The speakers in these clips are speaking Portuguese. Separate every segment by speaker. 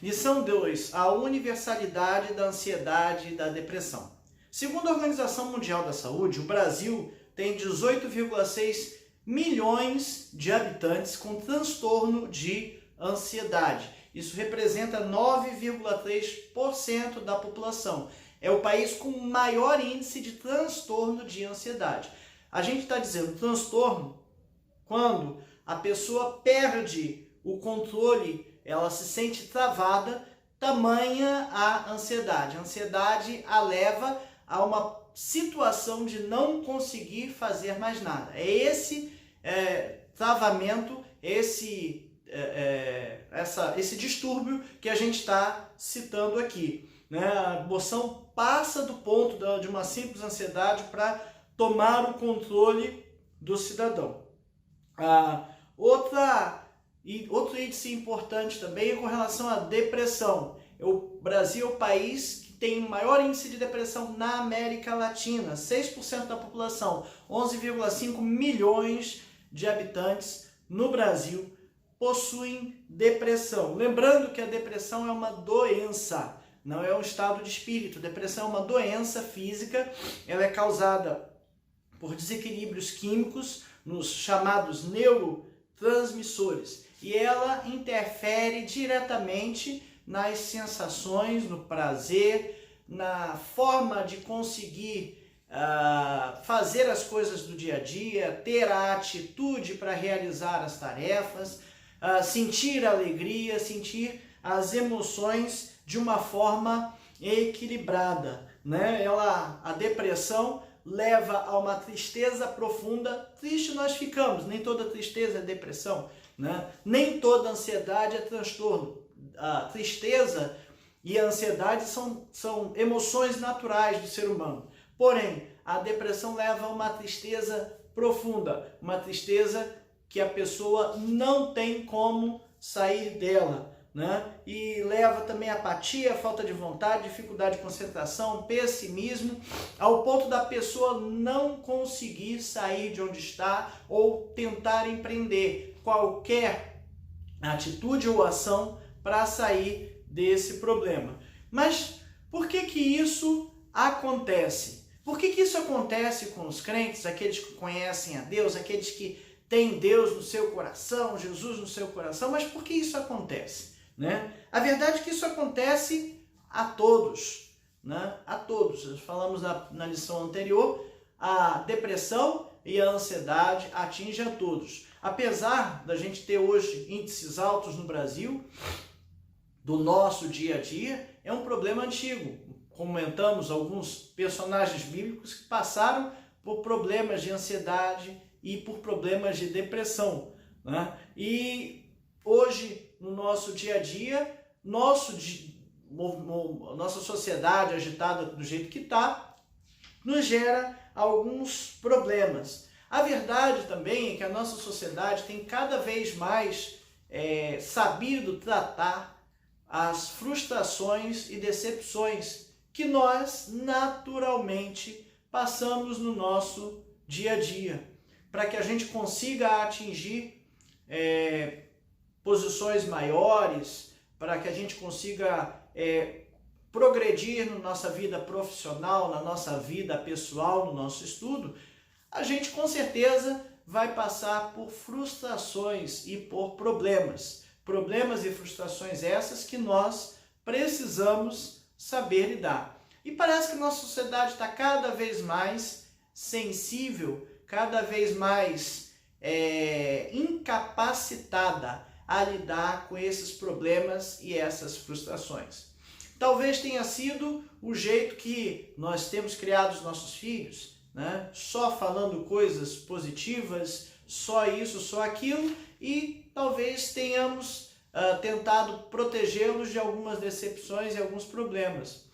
Speaker 1: Lição 2. A universalidade da ansiedade e da depressão. Segundo a Organização Mundial da Saúde, o Brasil tem 18,6 milhões de habitantes com transtorno de ansiedade. Isso representa 9,3% da população. É o país com maior índice de transtorno de ansiedade. A gente está dizendo transtorno quando a pessoa perde o controle, ela se sente travada, tamanha a ansiedade. A ansiedade a leva a uma situação de não conseguir fazer mais nada. É esse travamento, esse distúrbio que a gente está citando aqui. Né? A emoção passa do ponto de uma simples ansiedade para tomar o controle do cidadão. Outro índice importante também é com relação à depressão. O Brasil é o país que tem o maior índice de depressão na América Latina. 6% da população, 11,5 milhões de habitantes no Brasil possuem depressão. Lembrando que a depressão é uma doença, não é um estado de espírito. Depressão é uma doença física, ela é causada por desequilíbrios químicos nos chamados neurotransmissores e ela interfere diretamente nas sensações, no prazer, na forma de conseguir fazer as coisas do dia a dia, ter a atitude para realizar as tarefas, sentir alegria, sentir as emoções de uma forma equilibrada, né? A depressão leva a uma tristeza profunda. Triste nós ficamos, nem toda tristeza é depressão, né? Nem toda ansiedade é transtorno. A tristeza e a ansiedade são emoções naturais do ser humano. Porém, a depressão leva a uma tristeza profunda, uma tristeza que a pessoa não tem como sair dela, né? E leva também a apatia, falta de vontade, dificuldade de concentração, pessimismo, ao ponto da pessoa não conseguir sair de onde está ou tentar empreender qualquer atitude ou ação para sair desse problema. Mas por que isso acontece? Por que isso acontece com os crentes, aqueles que conhecem a Deus, aqueles que têm Deus no seu coração, Jesus no seu coração? Mas por que isso acontece? Né? A verdade é que isso acontece a todos, né? A todos. Nós falamos na lição anterior, a depressão e a ansiedade atingem a todos. Apesar da gente ter hoje índices altos no Brasil, do nosso dia a dia, é um problema antigo. Comentamos alguns personagens bíblicos que passaram por problemas de ansiedade e por problemas de depressão, né? E hoje, no nosso dia a dia, nossa sociedade agitada do jeito que está, nos gera alguns problemas. A verdade também é que a nossa sociedade tem cada vez mais sabido tratar as frustrações e decepções que nós naturalmente passamos no nosso dia a dia, para que a gente consiga atingir posições maiores, para que a gente consiga progredir na nossa vida profissional, na nossa vida pessoal, no nosso estudo, a gente com certeza vai passar por frustrações e por problemas e frustrações essas que nós precisamos saber lidar. E parece que a nossa sociedade está cada vez mais sensível, cada vez mais incapacitada a lidar com esses problemas e essas frustrações. Talvez tenha sido o jeito que nós temos criado os nossos filhos, né? Só falando coisas positivas, só isso, só aquilo, e talvez tenhamos tentado protegê-los de algumas decepções e alguns problemas.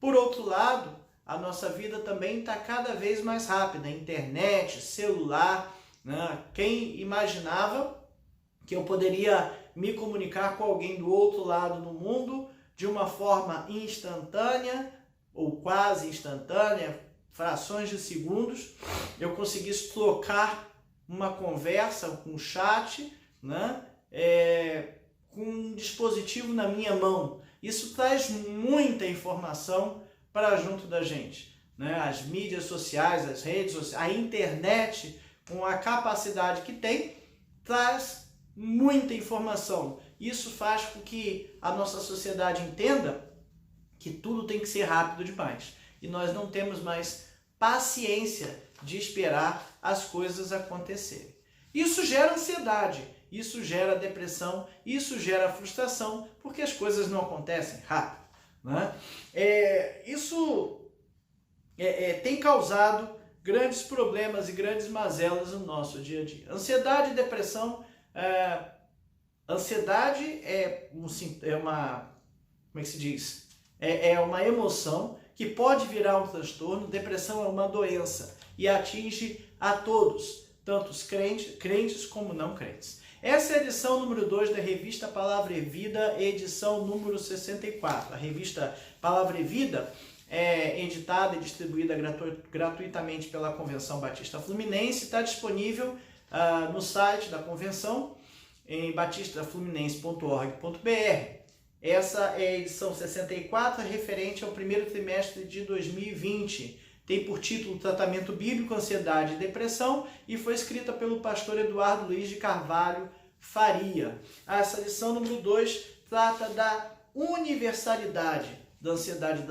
Speaker 1: Por outro lado, a nossa vida também está cada vez mais rápida. Internet, celular, né? Quem imaginava que eu poderia me comunicar com alguém do outro lado do mundo de uma forma instantânea ou quase instantânea, frações de segundos, eu conseguisse trocar uma conversa, um chat, né? com um dispositivo na minha mão. Isso traz muita informação para junto da gente, né? As mídias sociais, as redes sociais, a internet, com a capacidade que tem, traz muita informação. Isso faz com que a nossa sociedade entenda que tudo tem que ser rápido demais. E nós não temos mais paciência de esperar as coisas acontecerem. Isso gera ansiedade, isso gera depressão, isso gera frustração, porque as coisas não acontecem rápido, né? Isso tem causado grandes problemas e grandes mazelas no nosso dia a dia. Ansiedade e depressão, ansiedade é uma, como é que se diz? É uma emoção que pode virar um transtorno. Depressão é uma doença e atinge a todos, tanto os crentes como não crentes. Essa é a edição número 2 da revista Palavra e Vida, edição número 64. A revista Palavra e Vida é editada e distribuída gratuitamente pela Convenção Batista Fluminense. Está disponível no site da convenção, em batistafluminense.org.br. Essa é a edição 64, referente ao primeiro trimestre de 2020. Tem por título Tratamento Bíblico, Ansiedade e Depressão e foi escrita pelo pastor Eduardo Luiz de Carvalho Faria. Essa edição número 2 trata da universalidade da ansiedade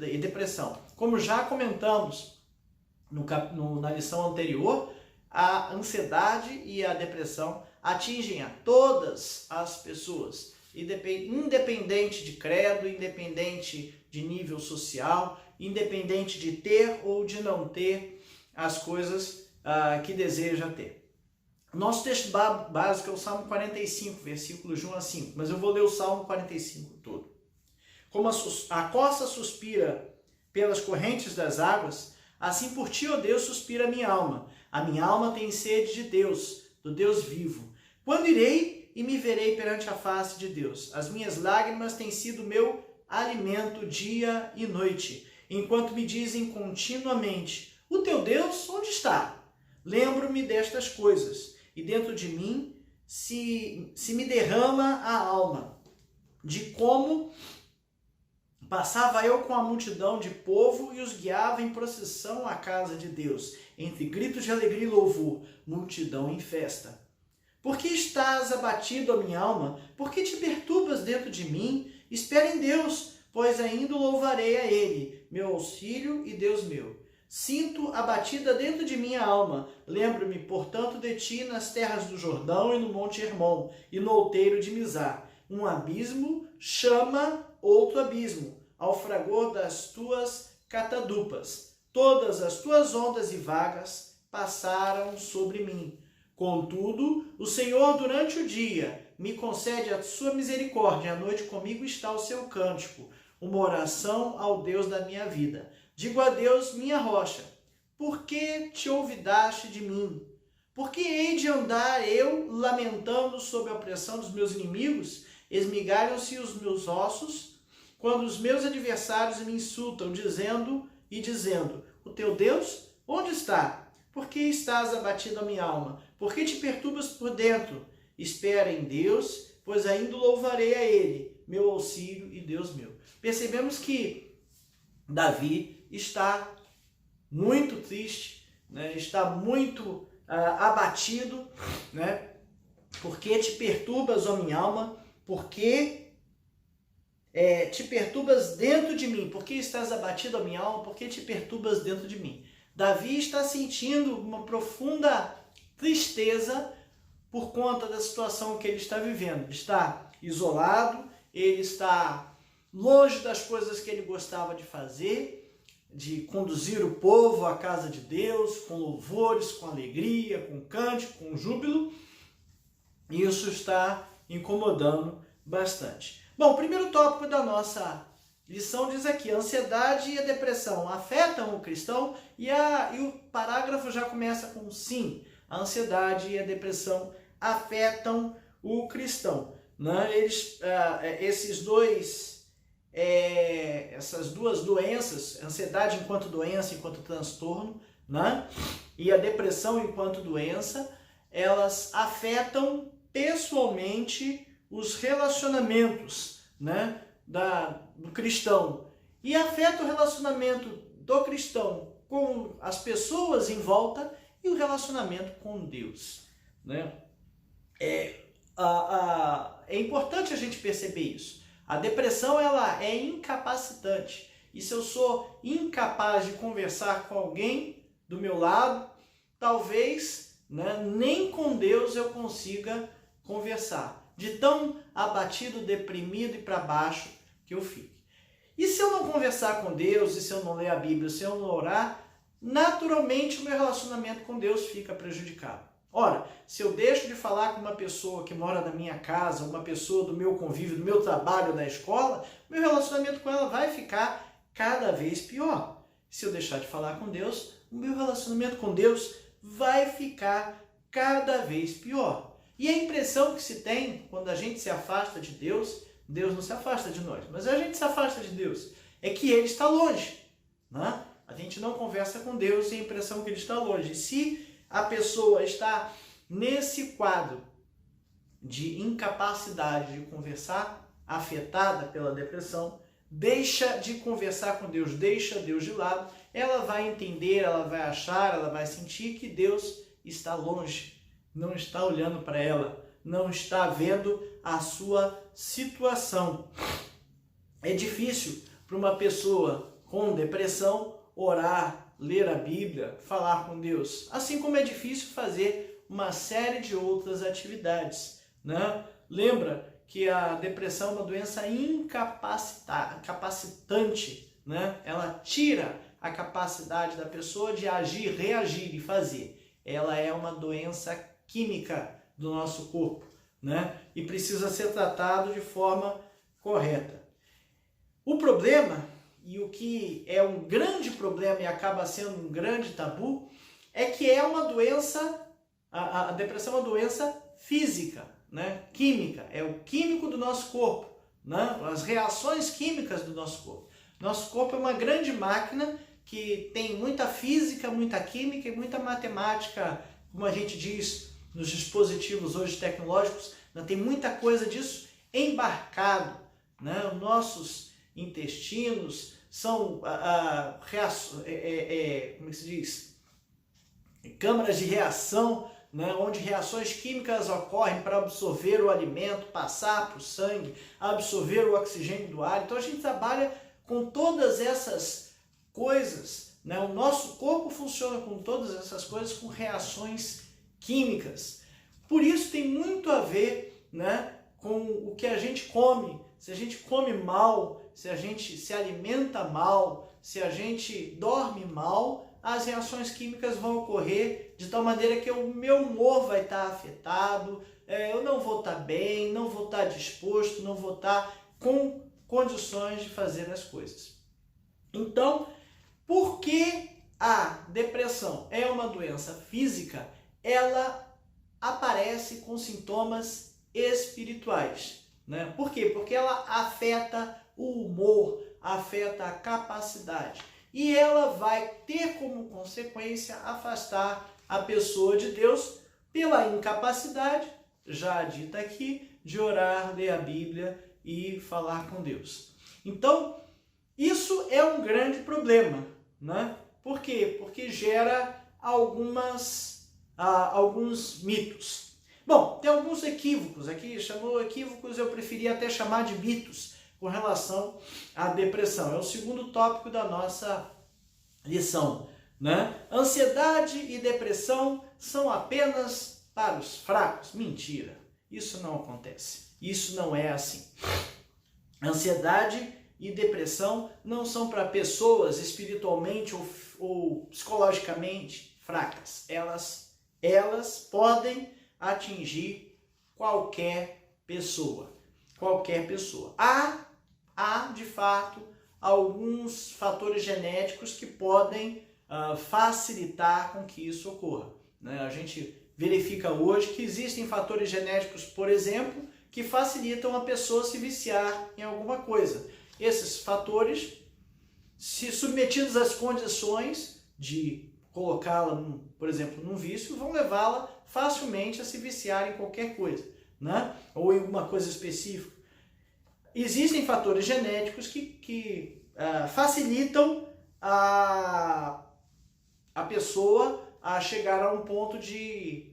Speaker 1: e depressão. Como já comentamos na lição anterior, a ansiedade e a depressão atingem a todas as pessoas, independente de credo, independente de nível social, independente de ter ou de não ter as coisas que deseja ter. Nosso texto básico é o Salmo 45, versículos de 1 a 5, mas eu vou ler o Salmo 45 todo. Como a costa suspira pelas correntes das águas, assim por ti, ó Deus, suspira a minha alma. A minha alma tem sede de Deus, do Deus vivo. Quando irei e me verei perante a face de Deus? As minhas lágrimas têm sido meu alimento dia e noite, enquanto me dizem continuamente: o teu Deus onde está? Lembro-me destas coisas, e dentro de mim se me derrama a alma, de como passava eu com a multidão de povo e os guiava em procissão à casa de Deus, entre gritos de alegria e louvor, multidão em festa. Por que estás abatido, a minha alma? Por que te perturbas dentro de mim? Espera em Deus, pois ainda louvarei a Ele, meu auxílio e Deus meu. Sinto abatida dentro de minha alma. Lembro-me, portanto, de ti nas terras do Jordão e no monte Hermon, e no outeiro de Mizar. Um abismo chama outro abismo, ao fragor das tuas catadupas. Todas as tuas ondas e vagas passaram sobre mim. Contudo, o Senhor durante o dia me concede a sua misericórdia, à noite comigo está o seu cântico, uma oração ao Deus da minha vida. Digo a Deus, minha rocha, por que te olvidaste de mim? Por que hei de andar eu lamentando sob a opressão dos meus inimigos? Esmigalham-se os meus ossos, quando os meus adversários me insultam, dizendo, o teu Deus, onde está? Por que estás abatido a minha alma? Por que te perturbas por dentro? Espera em Deus, pois ainda louvarei a Ele, meu auxílio e Deus meu. Percebemos que Davi está muito triste, né? Está muito abatido, né? Por que te perturbas, ó minha alma? Por que te perturbas dentro de mim? Por que estás abatido, ó minha alma? Por que te perturbas dentro de mim? Davi está sentindo uma profunda tristeza por conta da situação que ele está vivendo. Ele está isolado, ele está longe das coisas que ele gostava de fazer, de conduzir o povo à casa de Deus, com louvores, com alegria, com cântico, com júbilo. E isso está incomodando bastante. Bom, o primeiro tópico da nossa lição diz aqui: a ansiedade e a depressão afetam o cristão, e o parágrafo já começa com sim. A ansiedade e a depressão afetam o cristão, né? Essas duas doenças, ansiedade enquanto doença, enquanto transtorno, né? E a depressão enquanto doença, elas afetam pessoalmente os relacionamentos, né, do cristão e afeta o relacionamento do cristão com as pessoas em volta e o relacionamento com Deus, né? É importante a gente perceber isso. A depressão, ela é incapacitante. E se eu sou incapaz de conversar com alguém do meu lado, talvez, né, nem com Deus eu consiga conversar. De tão abatido, deprimido e para baixo que eu fique. E se eu não conversar com Deus, e se eu não ler a Bíblia, se eu não orar, naturalmente o meu relacionamento com Deus fica prejudicado. Ora, se eu deixo de falar com uma pessoa que mora na minha casa, uma pessoa do meu convívio, do meu trabalho, da escola, meu relacionamento com ela vai ficar cada vez pior. Se eu deixar de falar com Deus, o meu relacionamento com Deus vai ficar cada vez pior. E a impressão que se tem quando a gente se afasta de Deus, Deus não se afasta de nós, mas a gente se afasta de Deus, é que Ele está longe, né? A gente não conversa com Deus e a impressão que Ele está longe. E se a pessoa está nesse quadro de incapacidade de conversar, afetada pela depressão, deixa de conversar com Deus, deixa Deus de lado, ela vai entender, ela vai achar, ela vai sentir que Deus está longe, não está olhando para ela, não está vendo a sua situação. É difícil para uma pessoa com depressão orar, ler a Bíblia, falar com Deus, assim como é difícil fazer uma série de outras atividades, né? Lembra que a depressão é uma doença incapacitante, né? Ela tira a capacidade da pessoa de agir, reagir e fazer. Ela é uma doença química do nosso corpo, né? E precisa ser tratado de forma correta. O problema, e o que é um grande problema e acaba sendo um grande tabu, é que é uma doença, a depressão é uma doença física, né? Química, é o químico do nosso corpo, né? As reações químicas do nosso corpo. Nosso corpo é uma grande máquina que tem muita física, muita química e muita matemática, como a gente diz nos dispositivos hoje tecnológicos, né? Tem muita coisa disso embarcado, né? Os nossos intestinos são como se diz? Câmaras de reação, né, onde reações químicas ocorrem para absorver o alimento, passar para o sangue, absorver o oxigênio do ar. Então a gente trabalha com todas essas coisas, né? O nosso corpo funciona com todas essas coisas, com reações químicas. Por isso tem muito a ver, né, com o que a gente come. Se a gente come mal, se a gente se alimenta mal, se a gente dorme mal, as reações químicas vão ocorrer de tal maneira que o meu humor vai estar afetado, eu não vou estar bem, não vou estar disposto, não vou estar com condições de fazer as coisas. Então, por que a depressão é uma doença física? Ela aparece com sintomas espirituais, né? Por quê? Porque ela afeta o humor, afeta a capacidade. E ela vai ter como consequência afastar a pessoa de Deus pela incapacidade, já dita aqui, de orar, ler a Bíblia e falar com Deus. Então, isso é um grande problema, né? Por quê? Porque gera alguns mitos. Bom, tem alguns equívocos aqui, chamou equívocos, eu preferia até chamar de mitos com relação à depressão. É o segundo tópico da nossa lição, né? Ansiedade e depressão são apenas para os fracos. Mentira, isso não acontece. Isso não é assim. Ansiedade e depressão não são para pessoas espiritualmente ou psicologicamente fracas. Elas podem atingir qualquer pessoa. Qualquer pessoa. Há de fato, alguns fatores genéticos que podem facilitar com que isso ocorra, né? A gente verifica hoje que existem fatores genéticos, por exemplo, que facilitam a pessoa se viciar em alguma coisa. Esses fatores, se submetidos às condições de colocá-la, por exemplo, num vício, vão levá-la facilmente a se viciar em qualquer coisa. né? Ou em alguma coisa específica. Existem fatores genéticos que facilitam a pessoa a chegar a um ponto de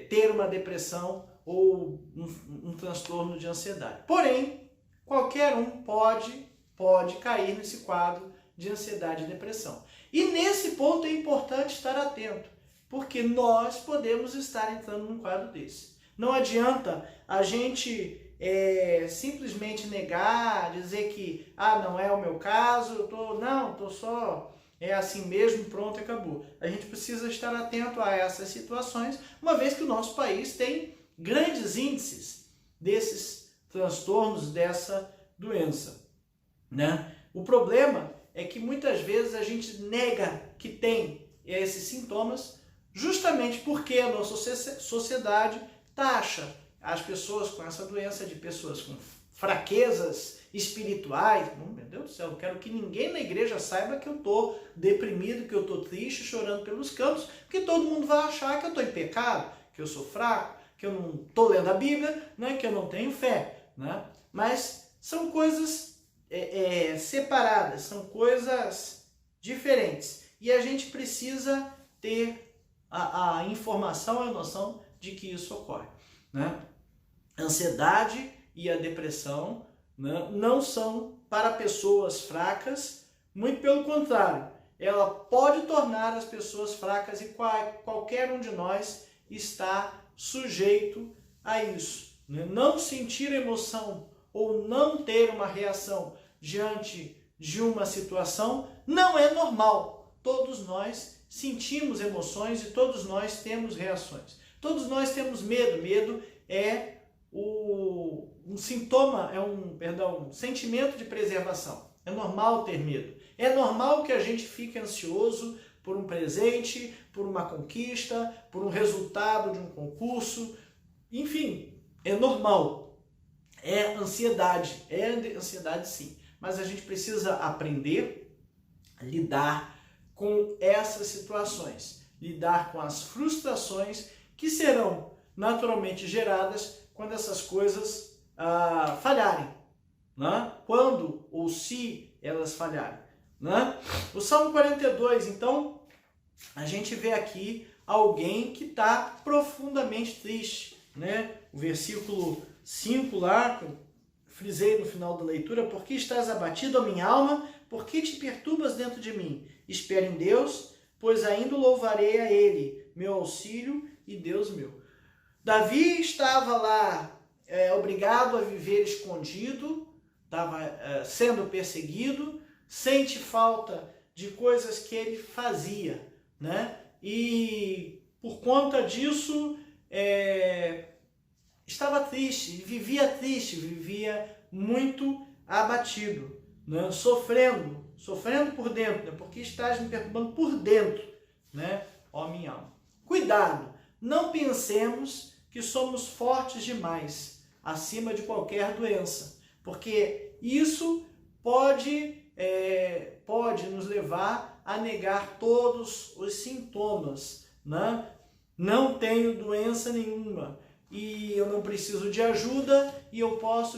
Speaker 1: ter uma depressão ou um transtorno de ansiedade. Porém, qualquer um pode cair nesse quadro de ansiedade e depressão. E nesse ponto é importante estar atento, porque nós podemos estar entrando num quadro desse. Não adianta a gente simplesmente negar, dizer que não é o meu caso, eu tô só assim mesmo, pronto, acabou. A gente precisa estar atento a essas situações, uma vez que o nosso país tem grandes índices desses transtornos, dessa doença, né? O problema é que muitas vezes a gente nega que tem esses sintomas justamente porque a nossa sociedade taxa as pessoas com essa doença de pessoas com fraquezas espirituais. Meu Deus do céu, eu quero que ninguém na igreja saiba que eu estou deprimido, que eu estou triste, chorando pelos cantos, porque todo mundo vai achar que eu estou em pecado, que eu sou fraco, que eu não estou lendo a Bíblia, né, que eu não tenho fé, né? Mas são coisas separadas, são coisas diferentes. E a gente precisa ter a informação, a noção de que isso ocorre, né? A ansiedade e a depressão, né, não são para pessoas fracas, muito pelo contrário, ela pode tornar as pessoas fracas e qualquer um de nós está sujeito a isso, né? Não sentir emoção ou não ter uma reação diante de uma situação não é normal. Todos nós sentimos emoções e todos nós temos reações. Todos nós temos medo. Medo é um sintoma, um sentimento de preservação. É normal ter medo. É normal que a gente fique ansioso por um presente, por uma conquista, por um resultado de um concurso. Enfim, é normal. É ansiedade sim. Mas a gente precisa aprender a lidar com essas situações, lidar com as frustrações que serão naturalmente geradas quando essas coisas falharem, né? Quando ou se elas falharem, né? O Salmo 42, então, a gente vê aqui alguém que está profundamente triste, né? O versículo 5 lá, que eu frisei no final da leitura: por que estás abatido, ó minha alma? Por que te perturbas dentro de mim? Espera em Deus, pois ainda louvarei a Ele, meu auxílio e Deus meu. Davi estava lá obrigado a viver escondido, estava sendo perseguido, sente falta de coisas que ele fazia, né? E por conta disso estava triste, vivia muito abatido, né? Sofrendo por dentro, né? Porque estás me perturbando por dentro, né? Ó minha alma. Cuidado, não pensemos que somos fortes demais, acima de qualquer doença, porque isso pode nos levar a negar todos os sintomas, né? Não tenho doença nenhuma e eu não preciso de ajuda e eu posso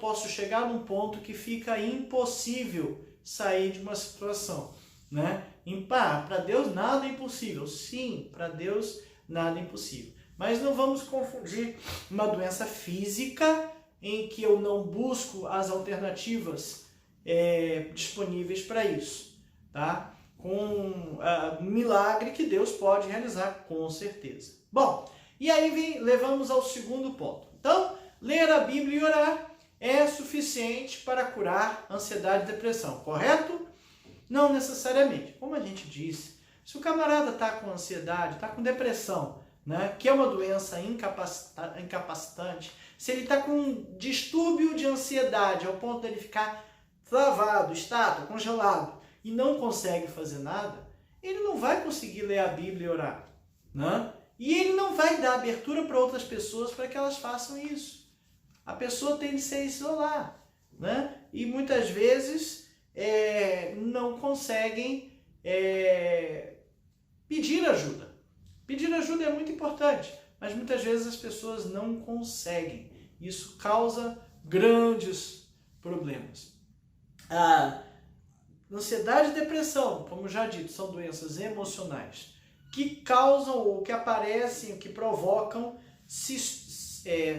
Speaker 1: posso chegar num ponto que fica impossível sair de uma situação, né? Para Deus nada é impossível. Sim, para Deus nada é impossível. Mas não vamos confundir uma doença física em que eu não busco as alternativas disponíveis para isso, tá? Com milagre que Deus pode realizar, com certeza. Bom, e aí levamos ao segundo ponto. Então, ler a Bíblia e orar é suficiente para curar ansiedade e depressão, correto? Não necessariamente. Como a gente disse, se o camarada está com ansiedade, está com depressão, né, que é uma doença incapacitante, se ele está com um distúrbio de ansiedade ao ponto de ele ficar travado, estático, congelado e não consegue fazer nada, ele não vai conseguir ler a Bíblia e orar, né? E ele não vai dar abertura para outras pessoas para que elas façam isso. A pessoa tem de se isolar, né? E muitas vezes não conseguem pedir ajuda. Pedir ajuda é muito importante, mas muitas vezes as pessoas não conseguem. Isso causa grandes problemas. A ansiedade e depressão, como já dito, são doenças emocionais que causam ou que aparecem, ou que provocam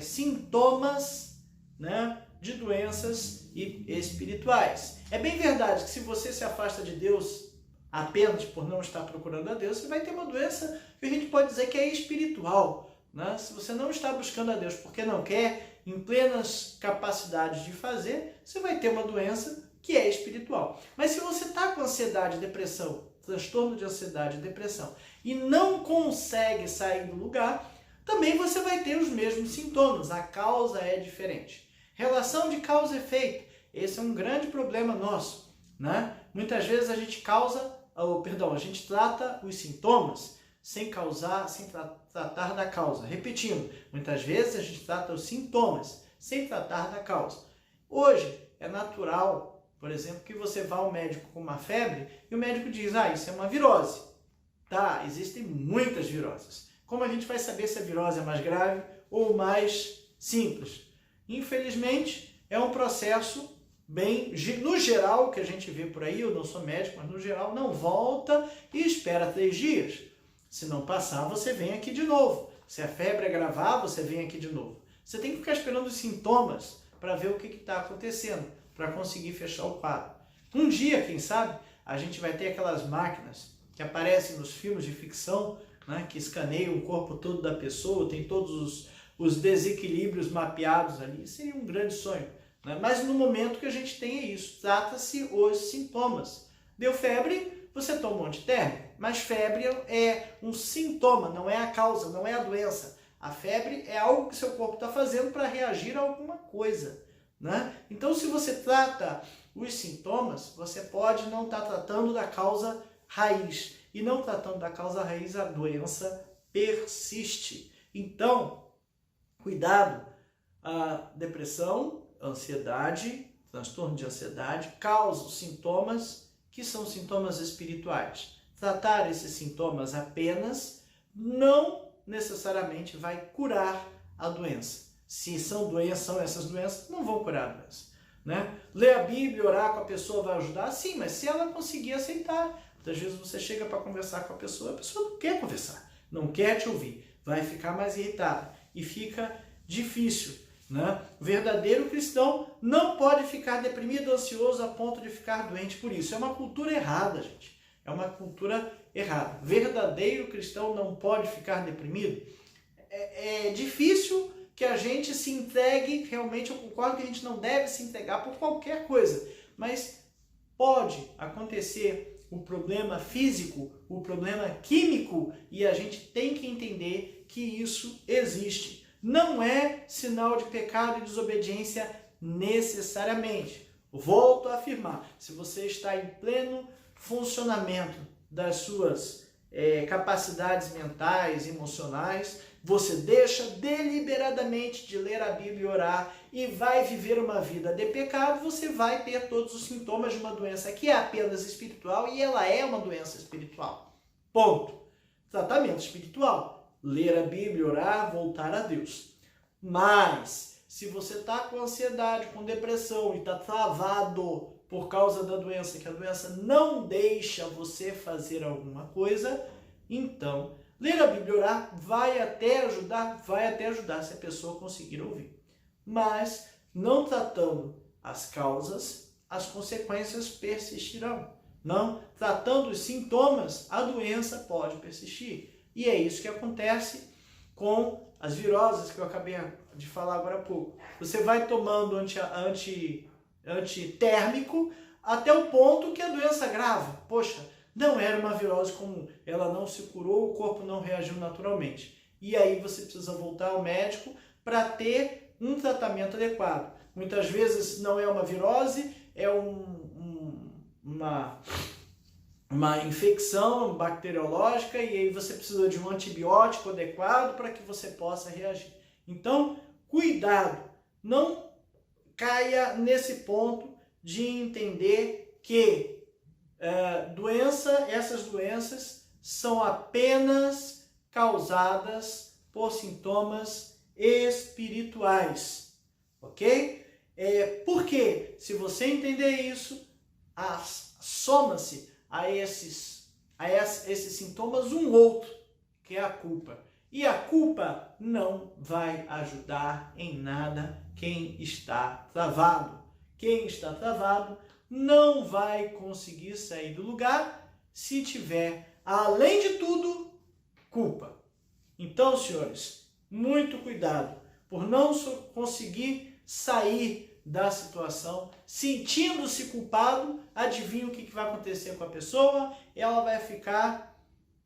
Speaker 1: sintomas, né, de doenças espirituais. É bem verdade que se você se afasta de Deus apenas por não estar procurando a Deus, você vai ter uma doença que a gente pode dizer que é espiritual, né? Se você não está buscando a Deus porque não quer, em plenas capacidades de fazer, você vai ter uma doença que é espiritual. Mas se você está com ansiedade, depressão, transtorno de ansiedade e depressão, e não consegue sair do lugar, também você vai ter os mesmos sintomas. A causa é diferente. Relação de causa e efeito. Esse é um grande problema nosso, né? Muitas vezes a gente a gente trata os sintomas sem tratar da causa. Repetindo, muitas vezes a gente trata os sintomas sem tratar da causa. Hoje é natural, por exemplo, que você vá ao médico com uma febre e o médico diz, isso é uma virose. Tá, existem muitas viroses. Como a gente vai saber se a virose é mais grave ou mais simples? Infelizmente, é um processo no geral, que a gente vê por aí, eu não sou médico, mas no geral, não volta e espera 3 dias. Se não passar, você vem aqui de novo. Se a febre agravar, você vem aqui de novo. Você tem que ficar esperando os sintomas para ver o que está acontecendo, para conseguir fechar o quadro. Um dia, quem sabe, a gente vai ter aquelas máquinas que aparecem nos filmes de ficção, né, que escaneiam o corpo todo da pessoa, tem todos os desequilíbrios mapeados ali. Seria um grande sonho. Né? Mas no momento que a gente tenha isso, trata-se os sintomas. Deu febre, você toma um antitérmico, mas febre é um sintoma, não é a causa, não é a doença. A febre é algo que seu corpo está fazendo para reagir a alguma coisa. Né? Então, se você trata os sintomas, você pode não estar tratando da causa raiz. E não tratando da causa raiz, a doença persiste. Então, cuidado, a depressão, ansiedade, transtorno de ansiedade, causam sintomas que são sintomas espirituais. Tratar esses sintomas apenas não necessariamente vai curar a doença. Se são essas doenças, não vão curar a doença. Né? Ler a Bíblia, orar com a pessoa vai ajudar? Sim, mas se ela conseguir aceitar. Muitas vezes você chega para conversar com a pessoa não quer conversar, não quer te ouvir, vai ficar mais irritada e fica difícil. Né? O verdadeiro cristão não pode ficar deprimido, ansioso a ponto de ficar doente por isso. É uma cultura errada, gente. É uma cultura errada. Verdadeiro cristão não pode ficar deprimido. É difícil que a gente se entregue, realmente eu concordo que a gente não deve se entregar por qualquer coisa, mas pode acontecer o problema físico, o problema químico, e a gente tem que entender que isso existe. Não é sinal de pecado e desobediência necessariamente. Volto a afirmar, se você está em pleno funcionamento das suas capacidades mentais, emocionais, você deixa deliberadamente de ler a Bíblia e orar e vai viver uma vida de pecado, você vai ter todos os sintomas de uma doença que é apenas espiritual e ela é uma doença espiritual. Ponto. Tratamento espiritual. Ler a Bíblia, orar, voltar a Deus. Mas, se você está com ansiedade, com depressão e está travado por causa da doença, que a doença não deixa você fazer alguma coisa, então, ler a Bíblia e orar vai até ajudar se a pessoa conseguir ouvir. Mas, não tratando as causas, as consequências persistirão. Não tratando os sintomas, a doença pode persistir. E é isso que acontece com as viroses que eu acabei de falar agora há pouco. Você vai tomando antitérmico até o ponto que a doença agrava. Poxa, não era uma virose comum, ela não se curou, o corpo não reagiu naturalmente. E aí você precisa voltar ao médico para ter um tratamento adequado. Muitas vezes não é uma virose, é uma infecção bacteriológica e aí você precisa de um antibiótico adequado para que você possa reagir. Então, cuidado, não caia nesse ponto de entender que essas doenças são apenas causadas por sintomas espirituais, ok? Porque, se você entender isso, soma-se a esses sintomas um outro, que é a culpa. E a culpa não vai ajudar em nada quem está travado. Quem está travado não vai conseguir sair do lugar se tiver, além de tudo, culpa. Então, senhores, muito cuidado por não conseguir sair da situação sentindo-se culpado. Adivinha o que vai acontecer com a pessoa? Ela vai ficar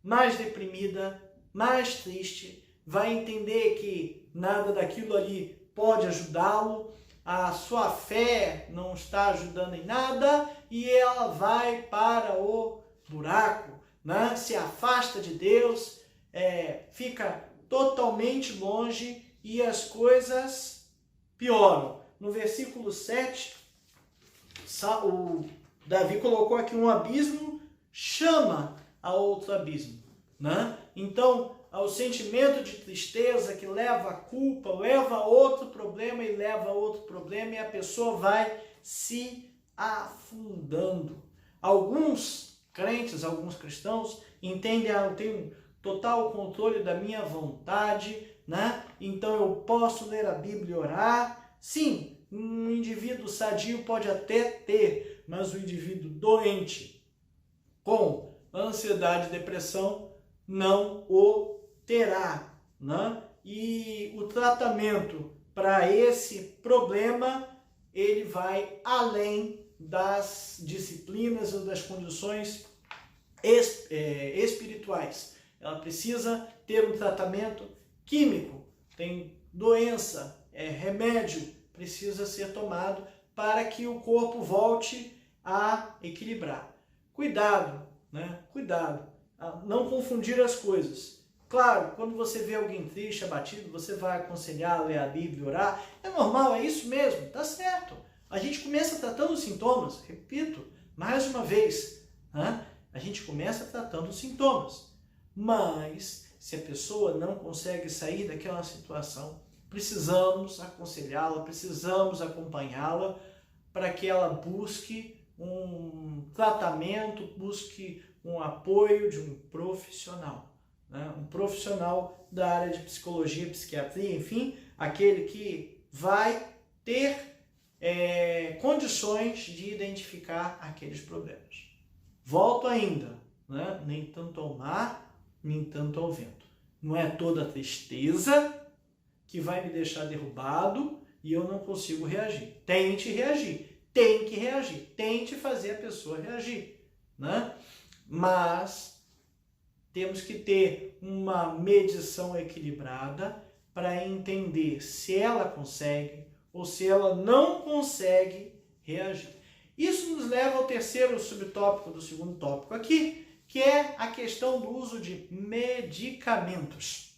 Speaker 1: mais deprimida, mais triste, vai entender que nada daquilo ali pode ajudá-lo, a sua fé não está ajudando em nada e ela vai para o buraco, né? Se afasta de Deus, fica totalmente longe e as coisas pioram. No versículo 7, o Davi colocou aqui um abismo, chama a outro abismo, né? Então, o sentimento de tristeza que leva a culpa, leva a outro problema e leva a outro problema e a pessoa vai se afundando. Alguns crentes, alguns cristãos entendem, eu tenho total controle da minha vontade, né? Então eu posso ler a Bíblia e orar. Sim, um indivíduo sadio pode até ter, mas o indivíduo doente com ansiedade e depressão não o terá, né? E o tratamento para esse problema, ele vai além das disciplinas ou das condições espirituais. Ela precisa ter um tratamento químico, tem doença, remédio precisa ser tomado para que o corpo volte a equilibrar. Cuidado, né? Cuidado, a não confundir as coisas. Claro, quando você vê alguém triste, abatido, você vai aconselhar, ler a Bíblia, orar. É normal, é isso mesmo, tá certo. A gente começa tratando os sintomas, repito, mais uma vez, né? A gente começa tratando os sintomas. Mas, se a pessoa não consegue sair daquela situação, precisamos aconselhá-la, precisamos acompanhá-la para que ela busque um tratamento, busque um apoio de um profissional, né? Um profissional da área de psicologia, psiquiatria, enfim, aquele que vai ter condições de identificar aqueles problemas. Volto ainda, né? Nem tanto ao mar, nem tanto ao vento. Não é toda tristeza que vai me deixar derrubado e eu não consigo reagir. Tente reagir, tem que reagir, tente fazer a pessoa reagir, né? Mas temos que ter uma medição equilibrada para entender se ela consegue ou se ela não consegue reagir. Isso nos leva ao terceiro subtópico do segundo tópico aqui, que é a questão do uso de medicamentos.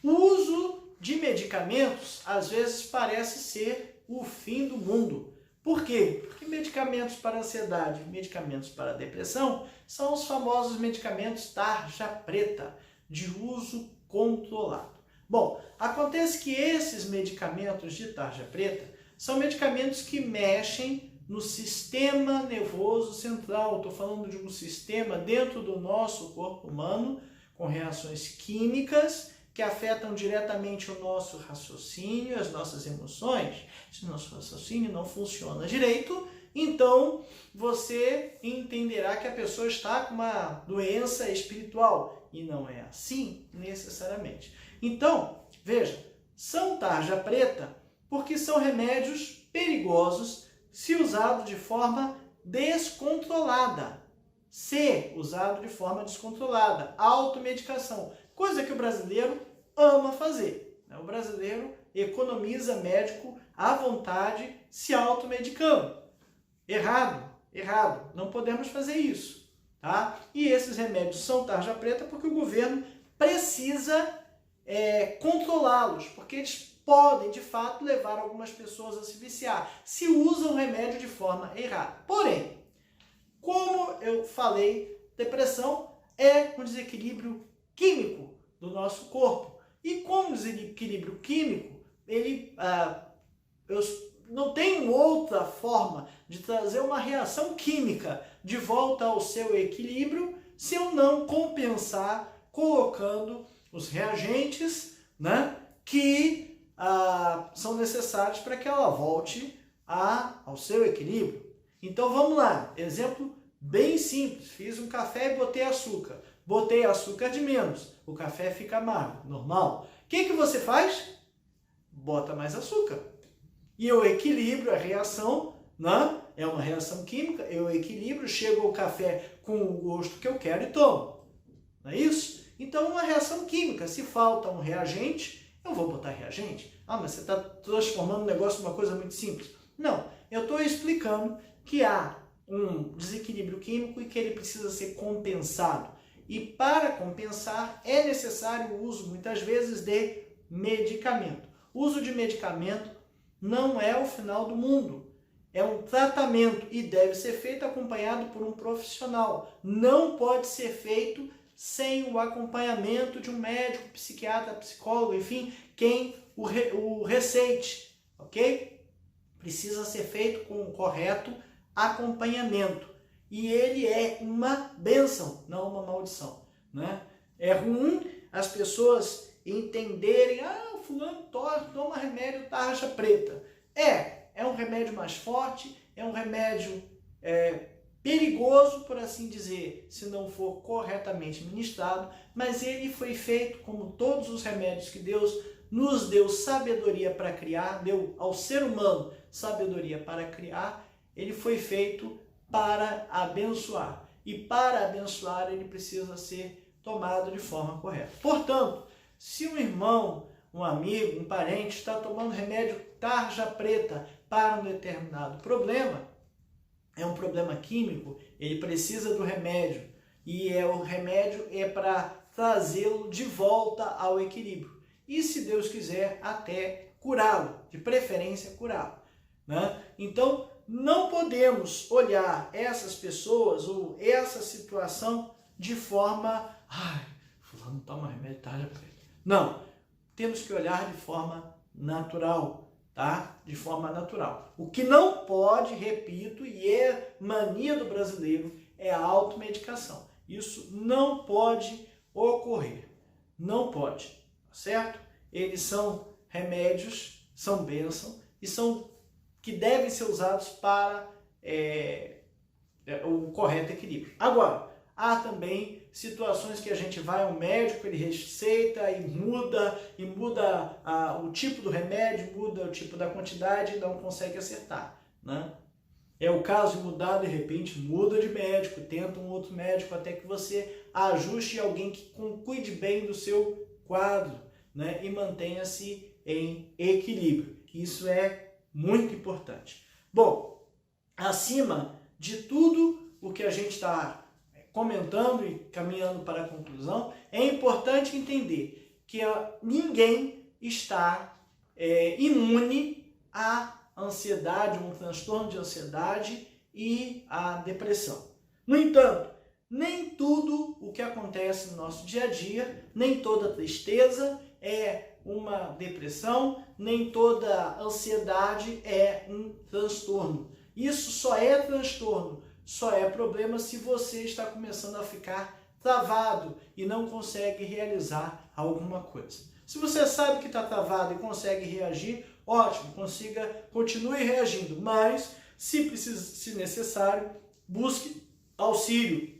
Speaker 1: O uso de medicamentos, às vezes, parece ser o fim do mundo. Por quê? Porque medicamentos para ansiedade, medicamentos para depressão, são os famosos medicamentos tarja preta, de uso controlado. Bom, acontece que esses medicamentos de tarja preta são medicamentos que mexem no sistema nervoso central. Estou falando de um sistema dentro do nosso corpo humano, com reações químicas, que afetam diretamente o nosso raciocínio, as nossas emoções. Se o nosso raciocínio não funciona direito, então você entenderá que a pessoa está com uma doença espiritual. E não é assim necessariamente. Então, veja, são tarja preta porque são remédios perigosos se usado de forma descontrolada. Se usado de forma descontrolada, automedicação, coisa que o brasileiro ama fazer. O brasileiro economiza médico à vontade se automedicando. Errado, errado. Não podemos fazer isso, tá? E esses remédios são tarja preta porque o governo precisa controlá-los, porque eles podem, de fato, levar algumas pessoas a se viciar, se usam o remédio de forma errada. Porém, como eu falei, depressão é um desequilíbrio químico do nosso corpo. E como desequilíbrio químico, eu não tenho outra forma de trazer uma reação química de volta ao seu equilíbrio se eu não compensar colocando os reagentes, né, que são necessários para que ela volte ao seu equilíbrio. Então vamos lá, exemplo bem simples, fiz um café e botei açúcar. Botei açúcar de menos, o café fica amargo, normal. O que você faz? Bota mais açúcar. E eu equilibro a reação, né? É uma reação química, eu equilibro, chego ao café com o gosto que eu quero e tomo. Não é isso? Então, uma reação química, se falta um reagente, eu vou botar reagente. Mas você está transformando o negócio numa coisa muito simples. Não, eu estou explicando que há um desequilíbrio químico e que ele precisa ser compensado. E para compensar é necessário o uso, muitas vezes, de medicamento. O uso de medicamento não é o final do mundo. É um tratamento e deve ser feito acompanhado por um profissional. Não pode ser feito sem o acompanhamento de um médico, psiquiatra, psicólogo, enfim, quem o receite, ok? Precisa ser feito com o correto acompanhamento. E ele é uma bênção, não uma maldição, né? É ruim as pessoas entenderem, o fulano toma remédio tarja preta. É um remédio mais forte, é um remédio perigoso, por assim dizer, se não for corretamente ministrado, mas ele foi feito, como todos os remédios que Deus nos deu sabedoria para criar, deu ao ser humano sabedoria para criar, ele foi feito para abençoar. E para abençoar, ele precisa ser tomado de forma correta. Portanto, se um irmão, um amigo, um parente está tomando remédio tarja preta para um determinado problema, é um problema químico, ele precisa do remédio. E o remédio é para trazê-lo de volta ao equilíbrio. E, se Deus quiser, até curá-lo, de preferência curá-lo, né? Então, não podemos olhar essas pessoas ou essa situação de forma, fulano toma remédio tarja preta. Não, temos que olhar de forma natural, tá? De forma natural. O que não pode, repito, e é mania do brasileiro, é a automedicação. Isso não pode ocorrer. Não pode, tá certo? Eles são remédios, são bênção e são que devem ser usados para o correto equilíbrio. Agora, há também situações que a gente vai ao médico, ele receita e muda o tipo do remédio, muda o tipo da quantidade e não consegue acertar, né? É o caso de mudar, de repente, muda de médico, tenta um outro médico até que você ajuste alguém que cuide bem do seu quadro, né? E mantenha-se em equilíbrio. Isso é muito importante. Bom, acima de tudo o que a gente está comentando e caminhando para a conclusão, é importante entender que ninguém está imune à ansiedade, um transtorno de ansiedade e à depressão. No entanto, nem tudo o que acontece no nosso dia a dia, nem toda tristeza é uma depressão, nem toda ansiedade é um transtorno. Isso só é transtorno, só é problema se você está começando a ficar travado e não consegue realizar alguma coisa. Se você sabe que está travado e consegue reagir, ótimo, continue reagindo, mas se necessário, busque auxílio,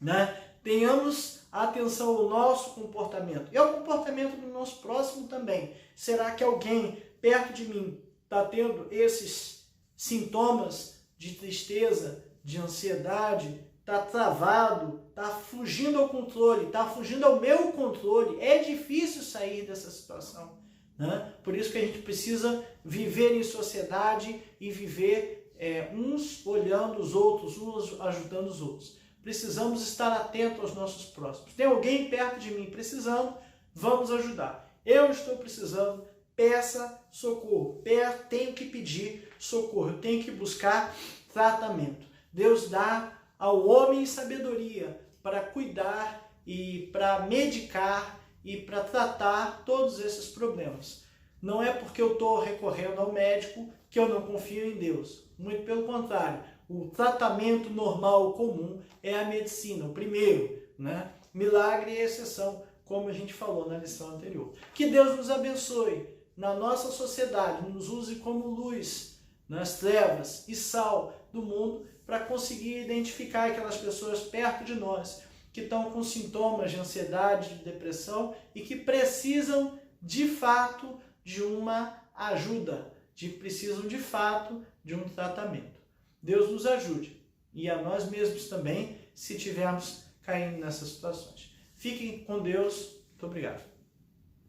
Speaker 1: né? Tenhamos atenção ao nosso comportamento e ao comportamento do nosso próximo também. Será que alguém perto de mim está tendo esses sintomas de tristeza, de ansiedade, está travado, está fugindo ao controle, está fugindo ao meu controle? É difícil sair dessa situação, né? Por isso que a gente precisa viver em sociedade e viver uns olhando os outros, uns ajudando os outros. Precisamos estar atentos aos nossos próximos. Tem alguém perto de mim precisando, vamos ajudar. Eu estou precisando, peça socorro. Tenho que pedir socorro, eu tenho que buscar tratamento. Deus dá ao homem sabedoria para cuidar e para medicar e para tratar todos esses problemas. Não é porque eu estou recorrendo ao médico que eu não confio em Deus. Muito pelo contrário, o tratamento normal, comum, é a medicina, o primeiro, né? Milagre é exceção, como a gente falou na lição anterior. Que Deus nos abençoe na nossa sociedade, nos use como luz nas trevas e sal do mundo para conseguir identificar aquelas pessoas perto de nós que estão com sintomas de ansiedade, de depressão e que precisam de fato de uma ajuda, precisam de fato de um tratamento. Deus nos ajude e a nós mesmos também, se tivermos caindo nessas situações. Fiquem com Deus. Muito obrigado.